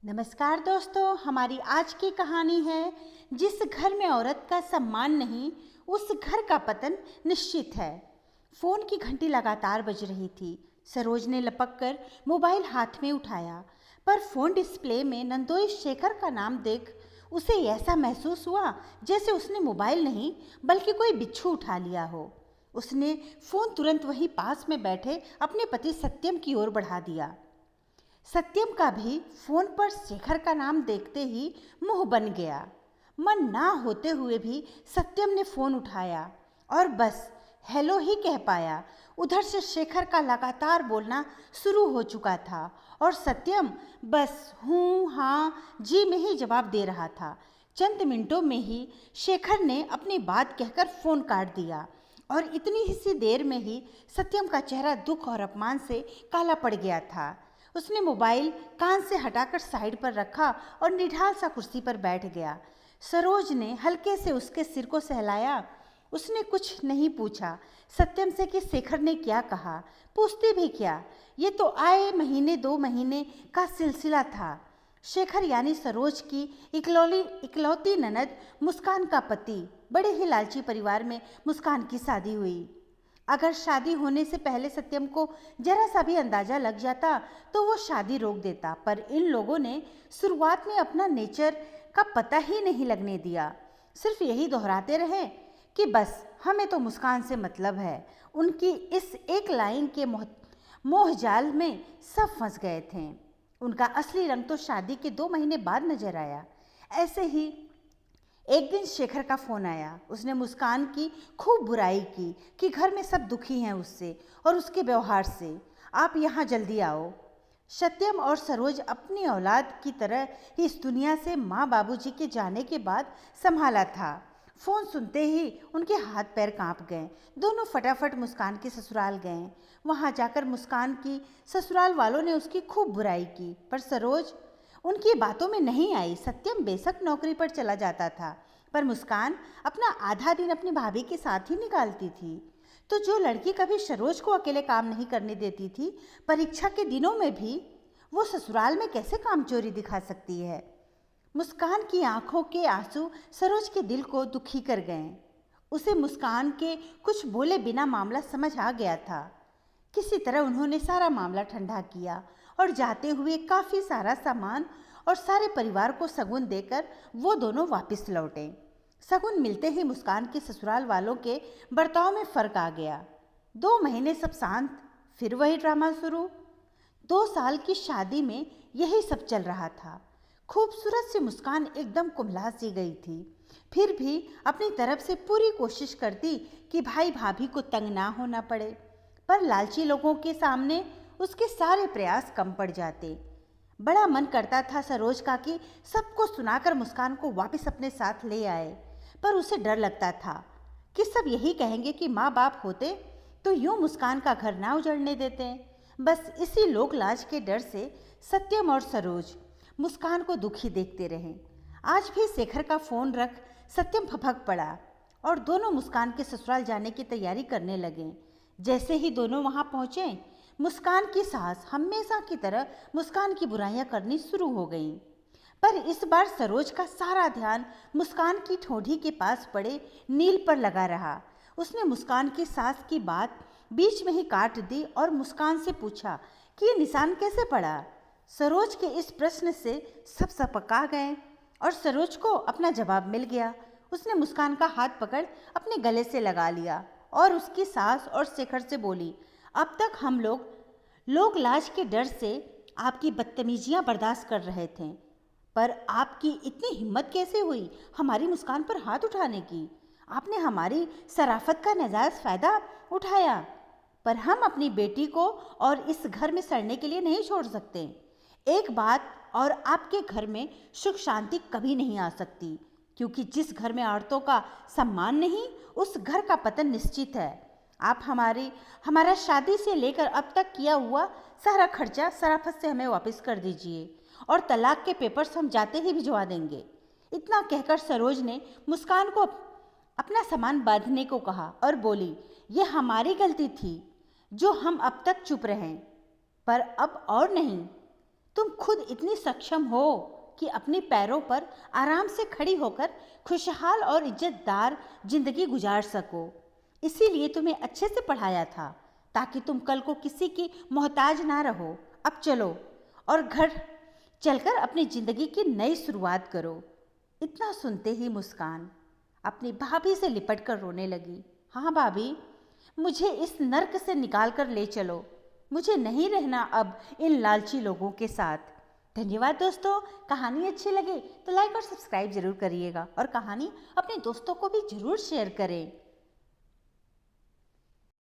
नमस्कार दोस्तों, हमारी आज की कहानी है जिस घर में औरत का सम्मान नहीं उस घर का पतन निश्चित है। फोन की घंटी लगातार बज रही थी। सरोज ने लपक कर मोबाइल हाथ में उठाया, पर फोन डिस्प्ले में नंदोई शेखर का नाम देख उसे ऐसा महसूस हुआ जैसे उसने मोबाइल नहीं बल्कि कोई बिच्छू उठा लिया हो। उसने फोन तुरंत वहीं पास में बैठे अपने पति सत्यम की ओर बढ़ा दिया। सत्यम का भी फोन पर शेखर का नाम देखते ही मुंह बन गया। मन ना होते हुए भी सत्यम ने फोन उठाया और बस हेलो ही कह पाया। उधर से शेखर का लगातार बोलना शुरू हो चुका था और सत्यम बस हूँ हाँ जी में ही जवाब दे रहा था। चंद मिनटों में ही शेखर ने अपनी बात कहकर फोन काट दिया और इतनी ही सी देर में ही सत्यम का चेहरा दुख और अपमान से काला पड़ गया था। उसने मोबाइल कान से हटाकर साइड पर रखा और निढाल सा कुर्सी पर बैठ गया। सरोज ने हल्के से उसके सिर को सहलाया। उसने कुछ नहीं पूछा सत्यम से कि शेखर ने क्या कहा। पूछती भी क्या, ये तो आए महीने 2 महीने का सिलसिला था। शेखर यानी सरोज की इकलौती ननद मुस्कान का पति। बड़े ही लालची परिवार में मुस्कान की शादी हुई। अगर शादी होने से पहले सत्यम को जरा सा भी अंदाजा लग जाता तो वो शादी रोक देता, पर इन लोगों ने शुरुआत में अपना नेचर का पता ही नहीं लगने दिया। सिर्फ यही दोहराते रहे कि बस हमें तो मुस्कान से मतलब है। उनकी इस एक लाइन के मोहजाल में सब फंस गए थे। उनका असली रंग तो शादी के 2 महीने बाद नजर आया। ऐसे ही एक दिन शेखर का फोन आया। उसने मुस्कान की खूब बुराई की कि घर में सब दुखी हैं उससे और उसके व्यवहार से। आप यहाँ जल्दी आओ। सत्यम और सरोज अपनी औलाद की तरह ही इस दुनिया से माँ बाबूजी के जाने के बाद संभाला था। फोन सुनते ही उनके हाथ पैर कांप गए। दोनों फटाफट मुस्कान के ससुराल गए। वहाँ जाकर मुस्कान की ससुराल वालों ने उसकी खूब बुराई की, पर सरोज उनकी बातों में नहीं आई। सत्यम बेशक नौकरी पर चला जाता था, पर मुस्कान अपना आधा दिन अपनी भाभी के साथ ही निकालती थी। तो जो लड़की कभी सरोज को अकेले काम नहीं करने देती थी, परीक्षा के दिनों में भी वो ससुराल में कैसे कामचोरी दिखा सकती है। मुस्कान की आंखों के आंसू सरोज के दिल को दुखी कर गए। उसे मुस्कान के कुछ बोले बिना मामला समझ आ गया था। किसी तरह उन्होंने सारा मामला ठंडा किया और जाते हुए काफ़ी सारा सामान और सारे परिवार को शगुन देकर वो दोनों वापस लौटे। शगुन मिलते ही मुस्कान के ससुराल वालों के बर्ताव में फ़र्क आ गया। 2 महीने सब शांत, फिर वही ड्रामा शुरू। 2 साल की शादी में यही सब चल रहा था। खूबसूरत सी मुस्कान एकदम कुम्हला सी गई थी, फिर भी अपनी तरफ से पूरी कोशिश करती कि भाई भाभी को तंग ना होना पड़े, पर लालची लोगों के सामने उसके सारे प्रयास कम पड़ जाते। बड़ा मन करता था सरोज का कि सबको सुनाकर मुस्कान को वापस अपने साथ ले आए, पर उसे डर लगता था कि सब यही कहेंगे कि माँ बाप होते तो यूं मुस्कान का घर ना उजड़ने देते। बस इसी लोक लाज के डर से सत्यम और सरोज मुस्कान को दुखी देखते रहे। आज भी शेखर का फोन रख सत्यम फपक पड़ा और दोनों मुस्कान के ससुराल जाने की तैयारी करने लगे। जैसे ही दोनों वहां पहुंचे, मुस्कान की सास हमेशा की तरह मुस्कान की बुराइयां करनी शुरू हो गईं। पर इस बार सरोज का सारा ध्यान मुस्कान की ठोड़ी के पास पड़े नील पर लगा रहा। उसने मुस्कान की सास की बात बीच में ही काट दी और मुस्कान से पूछा कि ये निशान कैसे पड़ा। सरोज के इस प्रश्न से सब सपका गए और सरोज को अपना जवाब मिल गया। उसने मुस्कान का हाथ पकड़ अपने गले से लगा लिया और उसकी सास और शेखर से बोली, अब तक हम लोग लाज के डर से आपकी बदतमीजियां बर्दाश्त कर रहे थे, पर आपकी इतनी हिम्मत कैसे हुई हमारी मुस्कान पर हाथ उठाने की। आपने हमारी शराफत का नाजायज फ़ायदा उठाया, पर हम अपनी बेटी को और इस घर में सड़ने के लिए नहीं छोड़ सकते। एक बात और, आपके घर में सुख शांति कभी नहीं आ सकती, क्योंकि जिस घर में औरतों का सम्मान नहीं उस घर का पतन निश्चित है। आप हमारा शादी से लेकर अब तक किया हुआ सारा खर्चा शराफत से हमें वापस कर दीजिए और तलाक के पेपर्स हम जाते ही भिजवा देंगे। इतना कहकर सरोज ने मुस्कान को अपना सामान बांधने को कहा और बोली, यह हमारी गलती थी जो हम अब तक चुप रहे, पर अब और नहीं। तुम खुद इतनी सक्षम हो कि अपने पैरों पर आराम से खड़ी होकर खुशहाल और इज्जतदार जिंदगी गुजार सको। इसीलिए तुम्हें अच्छे से पढ़ाया था ताकि तुम कल को किसी की मोहताज ना रहो। अब चलो और घर चलकर अपनी जिंदगी की नई शुरुआत करो। इतना सुनते ही मुस्कान अपनी भाभी से लिपट कर रोने लगी। हाँ भाभी, मुझे इस नर्क से निकाल कर ले चलो। मुझे नहीं रहना अब इन लालची लोगों के साथ। धन्यवाद दोस्तों। कहानी अच्छी लगे तो लाइक और सब्सक्राइब जरूर करिएगा और कहानी अपने दोस्तों को भी जरूर शेयर करें।